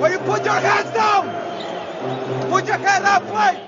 Will you put your hands down? Put your hands up, play!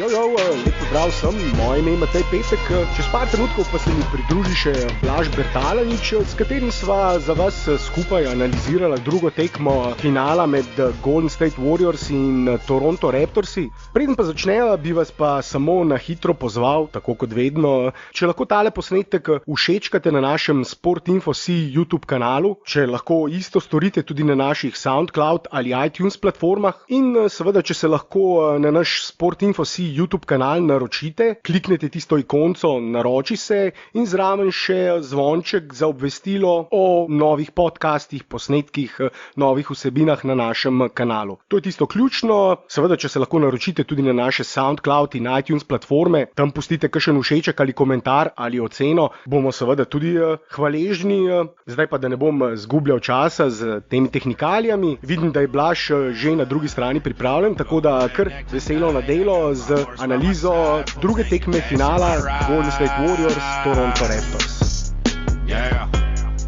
Lep pozdrav vsem, moje ime je Matej Petek, čez par trenutkov pa se mi pridruži še Blaž Bertalanič, s katerim sva za vas skupaj analizirala drugo tekmo finala med Golden State Warriors in Toronto Raptorsi. Preden pa začneva, bi vas pa samo na hitro pozval, tako kot vedno, če lahko tale posnetek všečkate na našem Sportinfo.si YouTube kanalu, če lahko isto storite tudi na naših SoundCloud ali iTunes platformah in seveda, če se lahko na naš Sportinfo.si YouTube kanal naročite, kliknete tisto ikonco naroči se in zraven še zvonček za obvestilo o novih podcastih, posnetkih, novih vsebinah na našem kanalu. To je tisto ključno, seveda, če se lahko naročite tudi na naše SoundCloud in iTunes platforme, tam pustite kakšen všeček ali komentar ali oceno, bomo seveda tudi hvaležni. Zdaj pa, da ne bom zgubljal časa z temi tehnikalijami, vidim, da je Blaž že na drugi strani pripravljen, tako da kar veselo na delo z analizo druge tekme finala Golden State Warriors Toronto Raptors.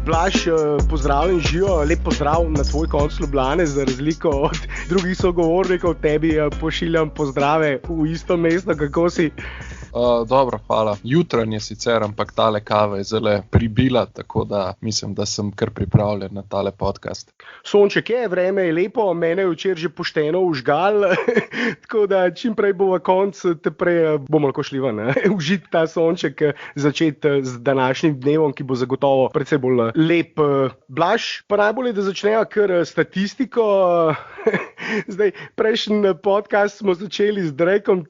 Blaž, pozdravljen, živo, lep pozdrav na tvoj konc Ljubljane, za razliko od drugih sogovornikov, tebi pošiljam pozdrave v isto mesto, kako si? Dobro, hvala. Jutranje sicer, ampak tale kava je zelo pribila, tako da mislim, da sem kar pripravljen na tale podcast. Sonček je, vreme je lepo, mene je včeraj že pošteno užgal, tako da čim prej bo v konc, te prej bomo lahko šli ven, užiti ta sonček, začeti z današnjim dnevom, ki bo zagotovo predvsej bolj lep. Blaž, pa najbolje, da začneva kar statistiko. Zdaj, prejšnji podcast smo začeli z Drakeom.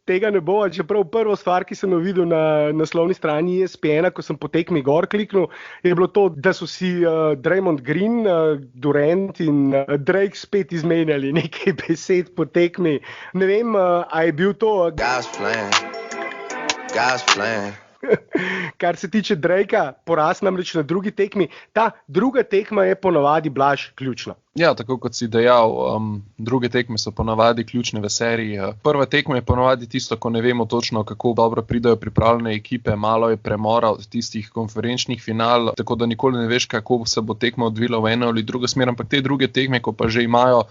Tega ne bo, čeprav prvo stvar, ki sem jo videl na naslovni strani ESPN-a, ko sem po tekmi gor kliknil, je bilo to, da so si Draymond Green, Durant in Drake spet izmenjali nekaj besed po tekmi. Ne vem, a je bil to... God's plan. Kar se tiče Drakea, poraz namreč na drugi tekmi. Ta druga tekma je ponavadi, Blaž, ključna. Ja, tako kot si dejal, druge tekme so ponavadi ključne v seriji. Prva tekma je ponavadi tisto, ko ne vemo točno, kako dobro pridajo pripravljene ekipe, malo je premora od tistih konferenčnih final, tako da nikoli ne veš, kako se bo tekma odvila v eno ali drugo smer, ampak te druge tekme, ko pa že imajo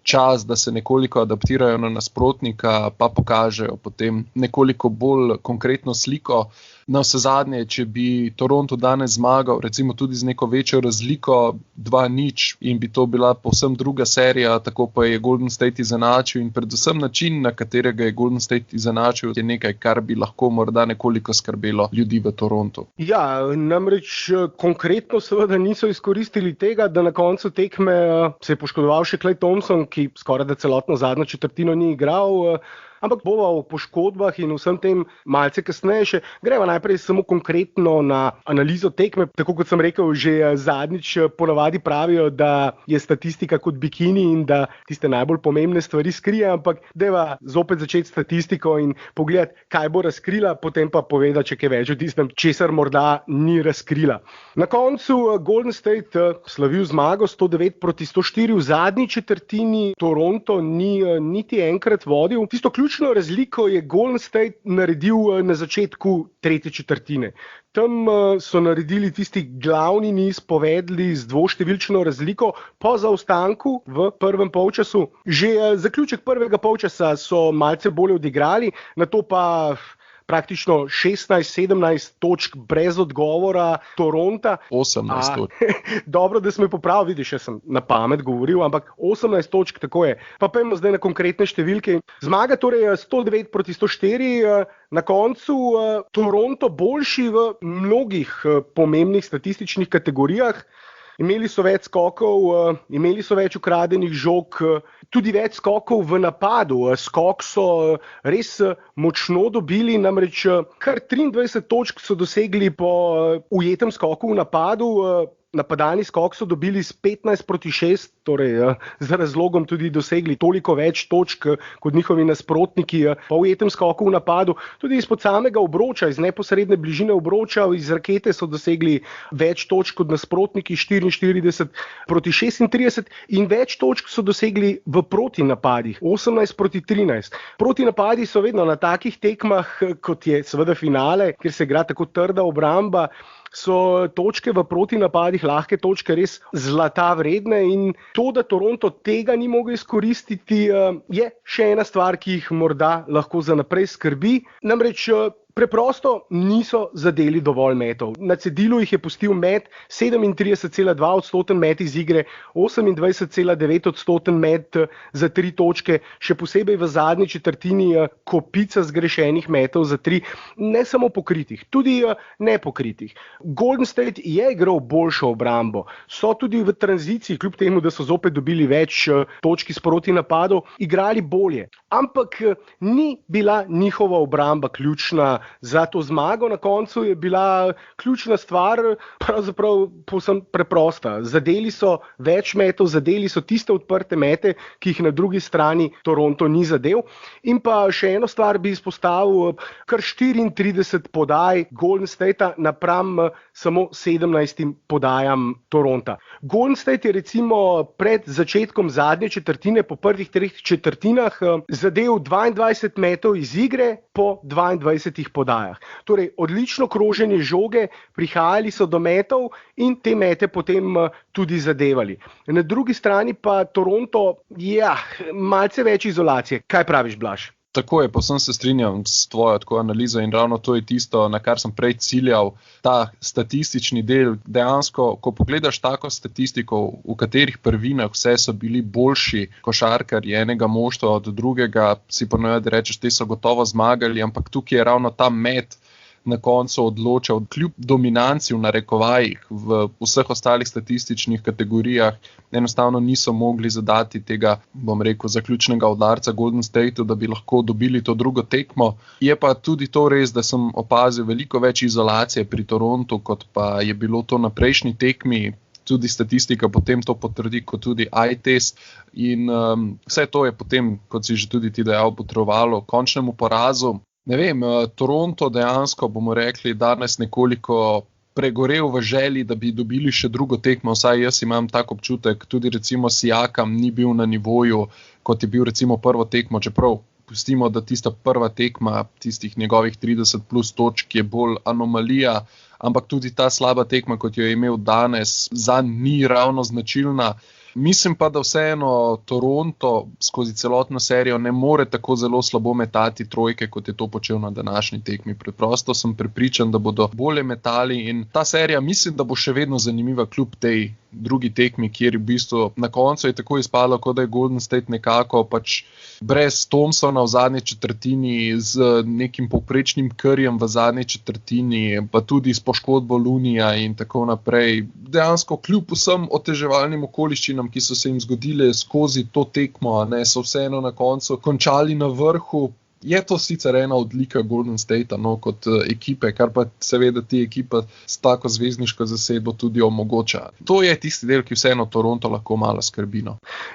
čas, da se nekoliko adaptirajo na nasprotnika, pa pokažejo potem nekoliko bolj konkretno sliko. Na vse zadnje, če bi Toronto danes zmagal, recimo tudi z neko večjo razliko, 2-0, in bi to bila povsem druga serija, tako pa je Golden State izenačil in predvsem način, na katerega je Golden State izenačil, je nekaj, kar bi lahko morda nekoliko skrbelo ljudi v Torontu. Ja, namreč konkretno seveda niso izkoristili tega, da na koncu tekme se je poškodoval še Klay Thompson, ki skoraj da celotno zadnjo četrtino ni igral, ampak bova o poškodbah in vsem tem malce kasneje še. Greva najprej samo konkretno na analizo tekme. Tako kot sem rekel, že zadnjič ponavadi pravijo, da je statistika kot bikini in da tiste najbolj pomembne stvari skrije, ampak deva zopet začeti statistiko in pogledati, kaj bo razkrila, potem pa povedati, če kaj več o tistem, česar morda ni razkrila. Na koncu Golden State slavil zmago 109-104, v zadnji četrtini Toronto ni niti enkrat vodil. Tisto ključno razliko je Golden State naredil na začetku tretje četrtine. Tam so naredili tisti glavni niz, povedli z dvoštevilčno razliko po zaostanku v prvem polčasu. Že zaključek prvega polčasa so malce bolje odigrali, nato pa praktično 16-17 točk brez odgovora Toronta. 18 točk. Dobro, da smo popravili, vidiš, jaz sem na pamet govoril, ampak 18 točk, tako je. Pa pojmo zdaj na konkretne številke. Zmaga torej 109-104, na koncu Toronto boljši v mnogih pomembnih statističnih kategorijah. Imeli so več skokov, imeli so več ukradenih žog, tudi več skokov v napadu. Skok so res močno dobili, namreč kar 23 točk so dosegli po ujetem skoku v napadu. napadalni skok so dobili s 15-6, torej z razlogom tudi dosegli toliko več točk kot njihovi nasprotniki po ujetem skoku v napadu. Tudi izpod samega obroča, iz neposredne bližine obroča, iz rakete so dosegli več točk kot nasprotniki, 44-36 in več točk so dosegli v protinapadih, 18-13. Protinapadi so vedno na takih tekmah, kot je seveda finale, kjer se igra tako trda obramba, so točke v protinapadih, lahke točke, res zlata vredne in to, da Toronto tega ni mogel izkoristiti, je še ena stvar, ki jih morda lahko za naprej skrbi. Namreč preprosto niso zadeli dovolj metov. Na cedilu jih je pustil met 37,2% met iz igre, 28,9% met za 3 točke, še posebej v zadnji četrtini kopica zgrešenih metov za 3, ne samo pokritih, tudi nepokritih. Golden State je igral boljšo obrambo, so tudi v tranziciji, kljub temu, da so zopet dobili več točk iz protinapadov, igrali bolje. Ampak ni bila njihova obramba ključna za to zmago. Na koncu je bila ključna stvar pravzaprav povsem preprosta. Zadeli so več metov, zadeli so tiste odprte mete, ki jih na drugi strani Toronto ni zadel. In pa še eno stvar bi izpostavil, kar 34 podaj Golden Statea napram samo 17 podajam Toronta. Golden State je recimo pred začetkom zadnje četrtine, po prvih 3 četrtinah, zadev 22 metov iz igre po 22 podajah. Torej, odlično kroženje žoge, prihajali so do metov in te mete potem tudi zadevali. Na drugi strani pa Toronto, malce več izolacije. Kaj praviš, Blaž? Tako je, povsem se strinjam s tvojo analizo in ravno to je tisto, na kar sem prej ciljal, ta statistični del. Dejansko, ko pogledaš tako statistiko, v katerih prvinah vse so bili boljši košarkarji enega moštva od drugega, si ponavadi rečeš, te so gotovo zmagali, ampak tukaj je ravno ta met na koncu odločal, kljub dominanci v narekovajih v vseh ostalih statističnih kategorijah, enostavno niso mogli zadati tega, bom rekel, zaključnega udarca Golden Stateu, da bi lahko dobili to drugo tekmo. Je pa tudi to res, da sem opazil veliko več izolacije pri Torontu, kot pa je bilo to na prejšnji tekmi. Tudi statistika potem to potrdi, kot tudi eye test. In vse to je potem, kot si že tudi ti dejal, potrebovalo končnemu porazu. Ne vem, Toronto dejansko, bomo rekli, danes nekoliko pregorel v želji, da bi dobili še drugo tekmo, vsaj jaz imam tak občutek, tudi recimo Siakam ni bil na nivoju, kot je bil recimo prvo tekmo, čeprav pustimo, da tista prva tekma, tistih njegovih 30 plus točk je bolj anomalija, ampak tudi ta slaba tekma, kot jo je imel danes, zanj ni ravno značilna. Mislim pa, da vseeno Toronto skozi celotno serijo ne more tako zelo slabo metati trojke, kot je to počel na današnji tekmi. Preprosto sem prepričan, da bodo bolje metali in ta serija mislim, da bo še vedno zanimiva kljub tej drugi tekmi, kjer v bistvu na koncu je tako izpadlo, kot da je Golden State nekako pač brez Thompsona v zadnji četrtini, z nekim povprečnim Curryjem v zadnji četrtini, pa tudi s poškodbo Looneyja in tako naprej. Dejansko kljub vsem oteževalnim okoliščinam, ki so se jim zgodile skozi to tekmo, so vseeno na koncu končali na vrhu. Je to sicer ena odlika Golden Statea, kot ekipe, kar pa seveda ti ekipa s tako zvezdniško zasedbo tudi omogoča. To je tisti del, ki vseeno Toronto lahko malo skrbi.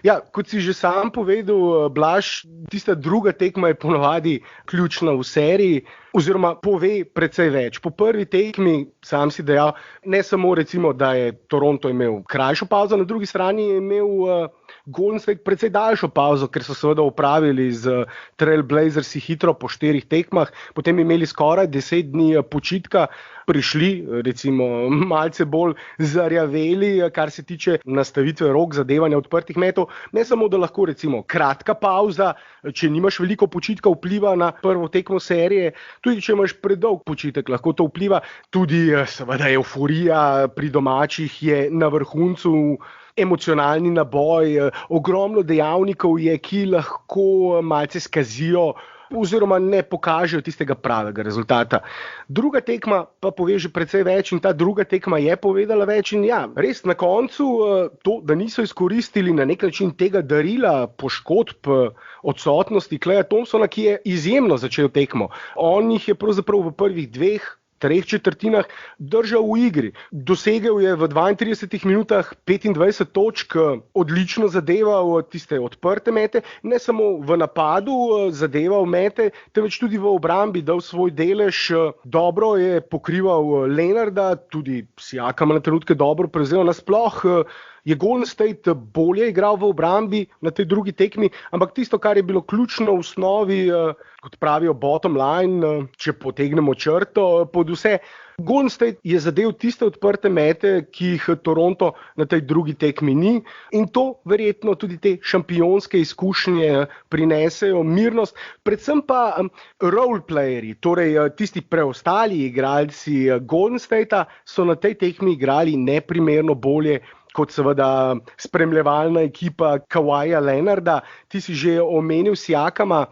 Ja, kot si že sam povedal, Blaž, tista druga tekma je ponavadi ključna v seriji, oziroma pove precej več. Po prvi tekmi, sam si dejal, ne samo recimo, da je Toronto imel krajšo pauzo, na drugi strani je imel Golden State precej daljšo pauzo, ker so seveda opravili z Trail Blazersi hitro po 4 tekmah, potem imeli skoraj 10 dni počitka, prišli recimo malce bolj zarjaveli, kar se tiče nastavitve rok, zadevanja odprtih metov. Ne samo, da lahko recimo kratka pauza, če nimaš veliko počitka, vpliva na prvo tekmo serije, tudi če imaš predolg počitek, lahko to vpliva. Tudi seveda euforija pri domačih je na vrhuncu, emocionalni naboj, ogromno dejavnikov je, ki lahko malce skazijo oziroma ne pokažejo tistega pravega rezultata. Druga tekma pa pove že precej več in ta druga tekma je povedala več in res na koncu to, da niso izkoristili na nek način tega darila poškodb, odsotnosti Claya Thompsona, ki je izjemno začel tekmo. On jih je pravzaprav v prvih 2 3 četrtinah držal v igri. Dosegel je v 32 minutah 25 točk, odlično zadeval tiste odprte mete, ne samo v napadu zadeval mete, temveč tudi v obrambi dal svoj delež. Dobro je pokrival Leonarda, tudi Siakama na trenutke dobro prevzel. Nasploh je Golden State bolje igral v obrambi na tej drugi tekmi, ampak tisto, kar je bilo ključno v osnovi, kot pravijo bottom line, če potegnemo črto pod vse, Golden State je zadev tiste odprte mete, ki jih Toronto na tej drugi tekmi ni, in to verjetno tudi te šampionske izkušnje prinesejo mirnost, predvsem pa roleplayerji, torej tisti preostali igralci Golden Statea so na tej tekmi igrali neprimerno bolje kot seveda spremljevalna ekipa Kawhija Leonarda. Ti si že omenil Siakama,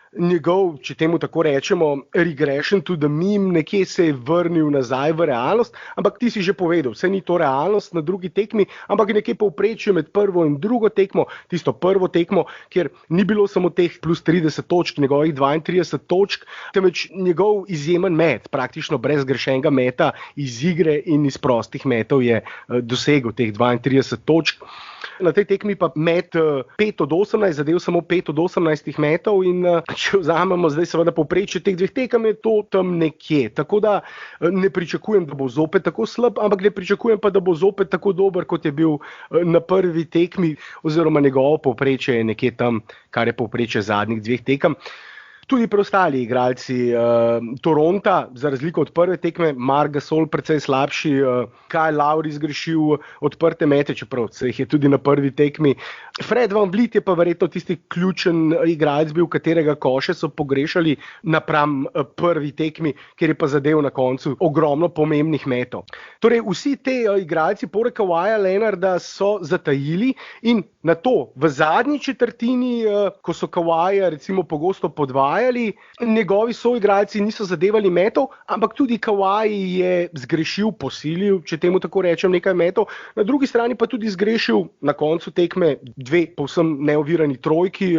njegov, če temu tako rečemo, regression to the mean, nekje se je vrnil nazaj v realnost, ampak ti si že povedal, vse ni to realnost na drugi tekmi, ampak nekje povprečje med prvo in drugo tekmo, tisto prvo tekmo, kjer ni bilo samo teh plus 30 točk, njegovih 32 točk, temveč njegov izjemen met, praktično brez grešenega meta iz igre in iz prostih metov je dosegel teh 32 točk. Na tej tekmi pa met 5 od 18, zadev samo 5 od 18 metov in če vzamemo zdaj seveda povprečje teh dveh tekem, je to tam nekje. Tako da ne pričakujem, da bo zopet tako slab, ampak ne pričakujem pa, da bo zopet tako dober, kot je bil na prvi tekmi, oziroma njegovo povprečje je nekje tam, kar je povprečje zadnjih dveh tekem. Tudi preostali igralci Toronta, za razliko od prve tekme, Marc Gasol precej slabši, Kyle Lowry zgrešil odprte mete, čeprav se jih je tudi na prvi tekmi. Fred VanVleet je pa verjetno tisti ključen igralec bil, katerega koše so pogrešali napram prvi tekmi, kjer je pa zadev na koncu ogromno pomembnih metov. Torej vsi te igralci poleg Kawhija Leonarda so zatajili in na to v zadnji četrtini, ko so Kawhija recimo pogosto podvajali, njegovi soigralci niso zadevali metov, ampak tudi Kawhi je zgrešil, posilil, če temu tako rečem, nekaj metov. Na drugi strani pa tudi zgrešil na koncu tekme 2 povsem neovirani trojki,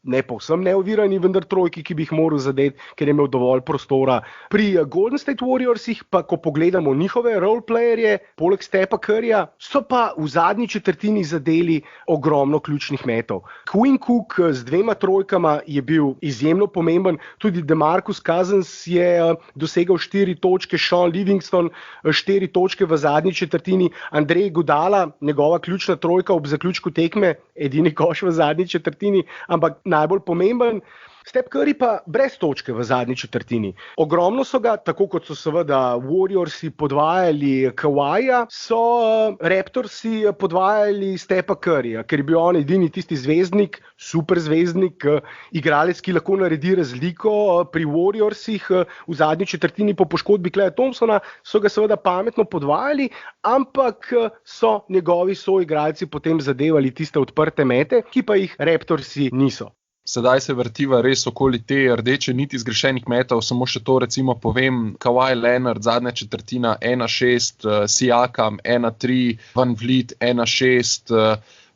ne povsem neovirani, vendar trojki, ki bi jih moral zadeti, ker je imel dovolj prostora. Pri Golden State Warriorsih pa, ko pogledamo njihove roleplayerje, poleg Stepa Curryja, so pa v zadnji četrtini zadeli ogromno ključnih metov. Quinn Cook z 2 trojkama je bil izjemno pomemben, tudi DeMarcus Cousins je dosegel 4 točke, Sean Livingston 4 točke v zadnji četrtini, Andrej Iguodala, njegova ključna trojka ob zaključku tekme, edini koš v zadnji četrtini, ampak najbolj pomemben. Steph Curry pa brez točke v zadnji četrtini. Ogromno so ga, tako kot so seveda Warriorsi podvajali Kawhija, so Raptorsi podvajali Stepha Curryja, ker je bil on edini tisti zvezdnik, super zvezdnik, igralec, ki lahko naredi razliko pri Warriorsih. V zadnji četrtini po poškodbi Claya Thompsona so ga seveda pametno podvajali, ampak so njegovi soigralci potem zadevali tiste odprte mete, ki pa jih Raptorsi niso. Sedaj se vrtiva res okoli te rdeče niti zgrešenih metov, samo še to recimo povem, Kawhi Leonard, zadnja četrtina 1-6, Siakam 1-3, VanVleet 1-6,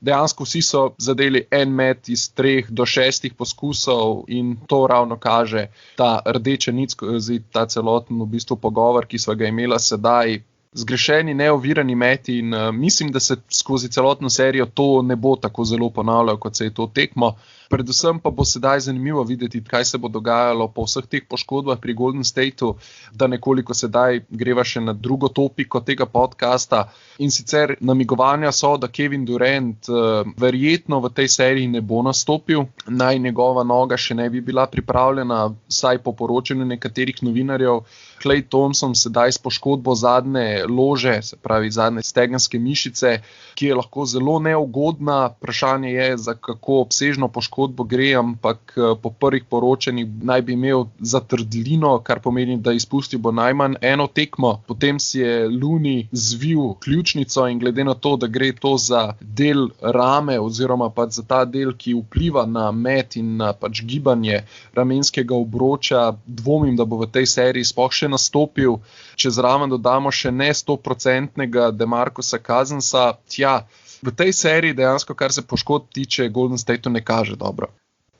dejansko vsi so zadeli en met iz 3 do 6 poskusov in to ravno kaže ta rdeča nit skozi ta celoten v bistvu pogovor, ki sva ga imela sedaj. Zgrešeni, neovirani meti in mislim, da se skozi celotno serijo to ne bo tako zelo ponavljalo, kot se je to tekmo. Predvsem pa bo sedaj zanimivo videti, kaj se bo dogajalo po vseh teh poškodbah pri Golden Stateu, da nekoliko sedaj greva še na drugo topiko tega podcasta. In sicer namigovanja so, da Kevin Durant verjetno v tej seriji ne bo nastopil, naj njegova noga še ne bi bila pripravljena, saj po poročanju nekaterih novinarjev. Klay Thompson sedaj s poškodbo zadnje lože, se pravi zadnje stegenske mišice, ki je lahko zelo neugodna. Vprašanje je, za kako obsežno poškodbo gre, ampak po prvih poročanjih naj bi imel zatrdlino, kar pomeni, da izpustil bo najmanj eno tekmo. Potem si je Looney zvil ključnico in glede na to, da gre to za del rame oziroma pa za ta del, ki vpliva na met in na pač gibanje ramenskega obroča, dvomim, da bo v tej seriji sploh še nastopil. Če zraven dodamo še ne 100% DeMarcusa Cousinsa, v tej seriji dejansko, kar se poškodb tiče, Golden Stateu ne kaže dobro.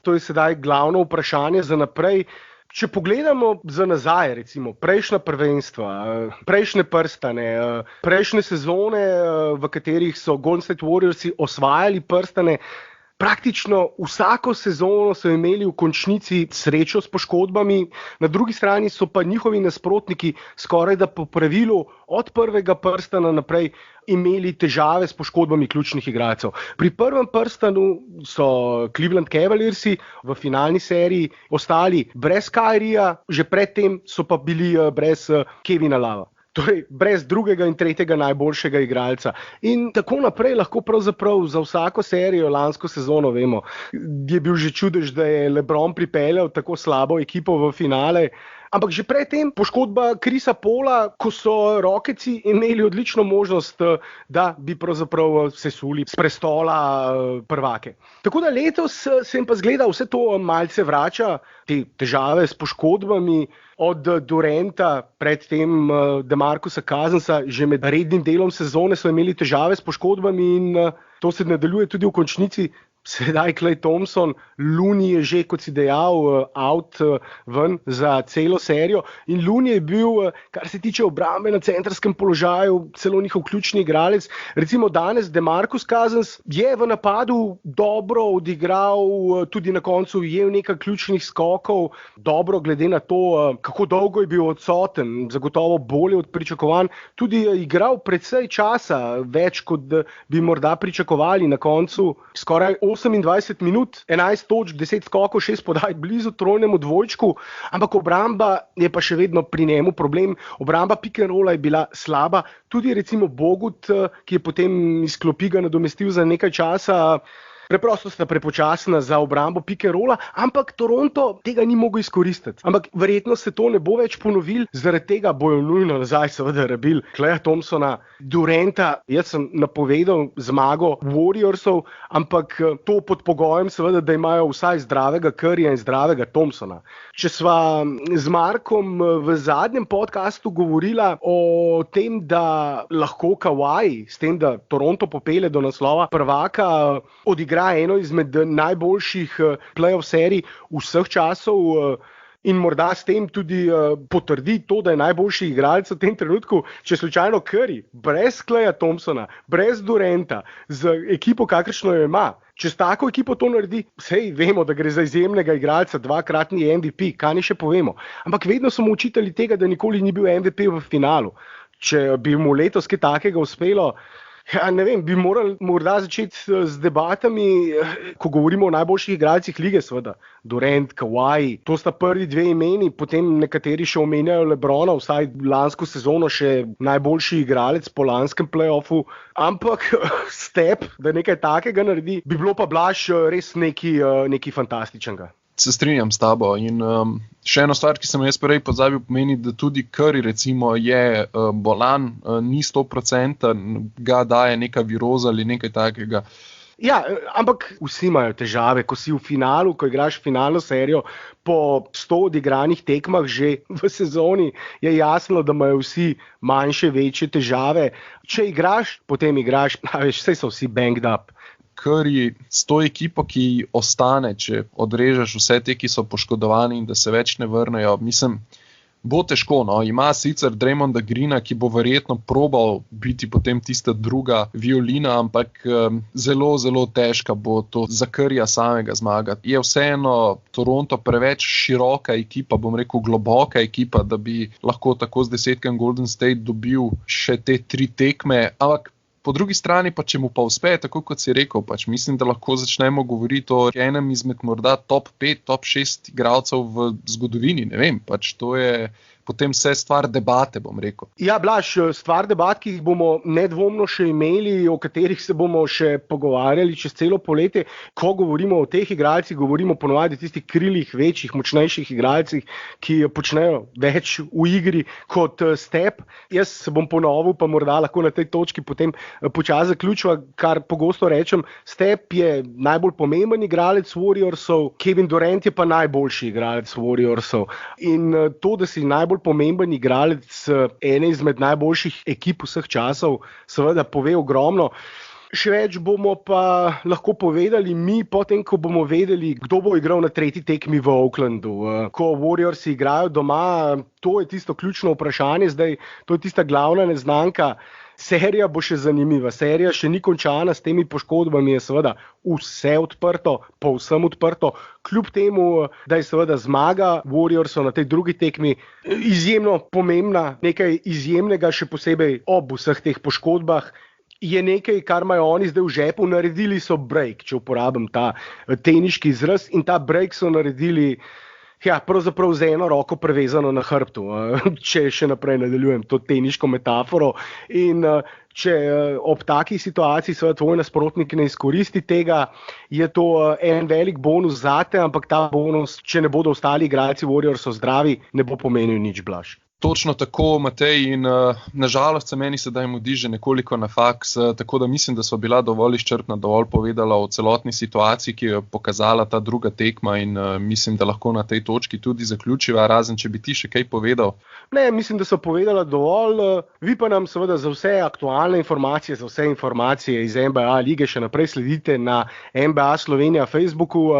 To je sedaj glavno vprašanje za naprej. Če pogledamo za nazaj, recimo prejšnja prvenstva, prejšnje prstane, prejšnje sezone, v katerih so Golden State Warriorsi osvajali prstane, praktično vsako sezono so imeli v končnici srečo s poškodbami, na drugi strani so pa njihovi nasprotniki skorajda po pravilu od prvega prstana naprej imeli težave s poškodbami ključnih igralcev. Pri prvem prstanu so Cleveland Cavaliersi v finalni seriji ostali brez Kyrija, že predtem so pa bili brez Kevina Lova. Torej, brez drugega in tretjega najboljšega igralca. In tako naprej lahko pravzaprav za vsako serijo lansko sezono vemo. Je bil že čudež, da je LeBron pripeljal tako slabo ekipo v finale. Ampak že predtem poškodba Chrisa Paula, ko so Rocketsi imeli odlično možnost, da bi pravzaprav sesuli s prestola prvake. Tako da letos se jim pa zgleda vse to malce vrača, te težave s poškodbami, od Duranta, predtem DeMarcusa Cousinsa, že med rednim delom sezone so imeli težave s poškodbami in to se nadaljuje tudi v končnici. Sedaj Klay Thompson, Looney je že, kot si dejal, out ven za celo serijo. In Looney je bil, kar se tiče obrambe na centrskem položaju, celo njihov ključni igralec. Recimo danes DeMarcus Cousins je v napadu dobro odigral, tudi na koncu je nekaj ključnih skokov, dobro glede na to, kako dolgo je bil odsoten, zagotovo bolje od pričakovan. Tudi igral precej časa, več kot bi morda pričakovali, na koncu skoraj 28 minut, 11 točk, 10 skokov, 6 podaj, blizu trojnemu dvojčku, ampak obramba je pa še vedno pri njemu problem. Obramba pick and rolla je bila slaba, tudi recimo Bogut, ki je potem iz klopi ga nadomestil za nekaj časa, preprosto sta prepočasna za obrambo pick and rolla, ampak Toronto tega ni mogel izkoristiti. Ampak verjetno se to ne bo več ponovil, zaradi tega bojo nujno nazaj seveda rabili Klaya Thompsona, Duranta. Jaz sem napovedal zmago Warriorsov, ampak to pod pogojem seveda, da imajo vsaj zdravega Curryja in zdravega Thompsona. Če sva z Markom v zadnjem podcastu govorila o tem, da lahko Kawhi, s tem, da Toronto popelje do naslova prvaka, odigra eno izmed najboljših play-off serij vseh časov in morda s tem tudi potrdi to, da je najboljši igralec v tem trenutku, če slučajno Curry, brez Klaya Thompsona, brez Duranta, z ekipo, kakršno jo ima. Če s tako ekipo to naredi, sej vemo, da gre za izjemnega igralca, dvakratni MVP, kaj ni še povemo. Ampak vedno so mu učitelji tega, da nikoli ni bil MVP v finalu. Če bi mu letos kaj takega uspelo, ne vem, bi morali morda začeti z debatami, ko govorimo o najboljših igralcih lige, seveda. Durant, Kawhi, to sta prvi dve imeni, potem nekateri še omenjajo LeBrona, vsaj lansko sezono še najboljši igralec po lanskem play-offu, ampak Step, da nekaj takega naredi, bi bilo pa Blaž res nekaj fantastičnega. Se strinjam s tabo in še eno stvar, ki sem jaz prej pozabil, pomeni, da tudi Curry recimo je bolan, ni 100%, ga daje neka viroza ali nekaj takega. Ja, ampak vsi imajo težave, ko si v finalu, ko igraš finalno serijo, po 100 odigranih tekmah že v sezoni, je jasno, da imajo vsi manjše, večje težave. Če igraš, potem igraš, veš, saj so vsi banged up. Curry s to ekipo, ki ostane, če odrežeš vse te, ki so poškodovani in da se več ne vrnejo, mislim, bo težko, no. Ima sicer Draymonda Greena, ki bo verjetno probal biti potem tista druga violina, ampak zelo, zelo težka bo to za Curryja samega zmagati. Je vseeno Toronto preveč široka ekipa, bom rekel globoka ekipa, da bi lahko tako z 10 Golden State dobil še te 3 tekme, ampak po drugi strani pa, če mu pa uspe, tako kot si rekel, pač mislim, da lahko začnemo govoriti o enem izmed morda top 5, top 6 igralcev v zgodovini, ne vem, pač to je potem vse stvar debate, bom rekel. Ja, Blaž, stvar debat, ki jih bomo nedvomno še imeli, o katerih se bomo še pogovarjali čez celo poletje. Ko govorimo o teh igralcih, govorimo ponovadi o tistih krilih, večjih, močnejših igralcih, ki počnejo več v igri kot Step. Jaz se bom ponovil, pa morda lahko na tej točki potem počasi zaključiva, kar pogosto rečem. Step je najbolj pomemben igralec Warriorsov, Kevin Durant je pa najboljši igralec Warriorsov. In to, da si najbolj pomemben igralec ene izmed najboljših ekip vseh časov, seveda pove ogromno. Še več bomo pa lahko povedali mi, potem ko bomo vedeli, kdo bo igral na tretji tekmi v Oaklandu. Ko Warriorsi igrajo doma, to je tisto ključno vprašanje, zdaj to je tista glavna neznanka. Serija bo še zanimiva, serija še ni končana, s temi poškodbami je seveda vse odprto, povsem odprto, kljub temu, da je seveda zmaga Warriorsov na tej drugi tekmi izjemno pomembna, nekaj izjemnega, še posebej ob vseh teh poškodbah. Je nekaj, kar imajo oni zdaj v žepu, naredili so break, če uporabim ta teniški izraz, in ta break so naredili pravzaprav z eno roko prevezano na hrbtu, če še naprej nadaljujem to teniško metaforo. In če ob taki situaciji seveda tvoj nasprotnik ne izkoristi tega, je to en velik bonus zate, ampak ta bonus, če ne bodo ostali igralci Warriorsov zdravi, ne bo pomenil nič, Blaž. Točno tako, Matej, in nažalost se meni sedaj mudi že nekoliko na faks, tako da mislim, da so bila dovolj izčrpna, dovolj povedala o celotni situaciji, ki jo je pokazala ta druga tekma, in mislim, da lahko na tej točki tudi zaključiva, razen če bi ti še kaj povedal. Ne, mislim, da so povedala dovolj, vi pa nam seveda za vse aktualne informacije, za vse informacije iz NBA lige še naprej sledite na NBA Slovenija Facebooku,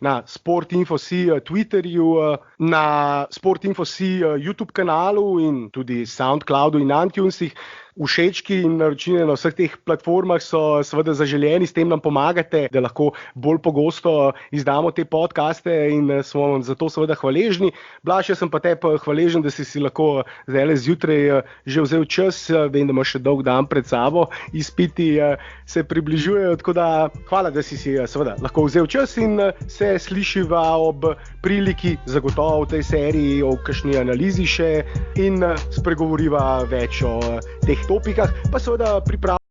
na Sportinfo.si Twitterju, na Sportinfo.si YouTube kanalu in tudi Soundcloudu in iTunesih. Všečki in naročine na vseh teh platformah so seveda zaželeni, s tem nam pomagate, da lahko bolj pogosto izdamo te podcaste in smo vam za to seveda hvaležni. Blaž, jaz sem pa tebi hvaležen, da si lahko zdaj zjutraj že vzel čas, vem, da imaš še dolg dan pred sabo, izpiti se približujejo, tako da hvala, da si seveda lahko vzel čas in se slišiva ob priliki, zagotovo v tej seriji, o kakšni analizi še in spregovoriva več o teh topikah, pa seveda pripravljamo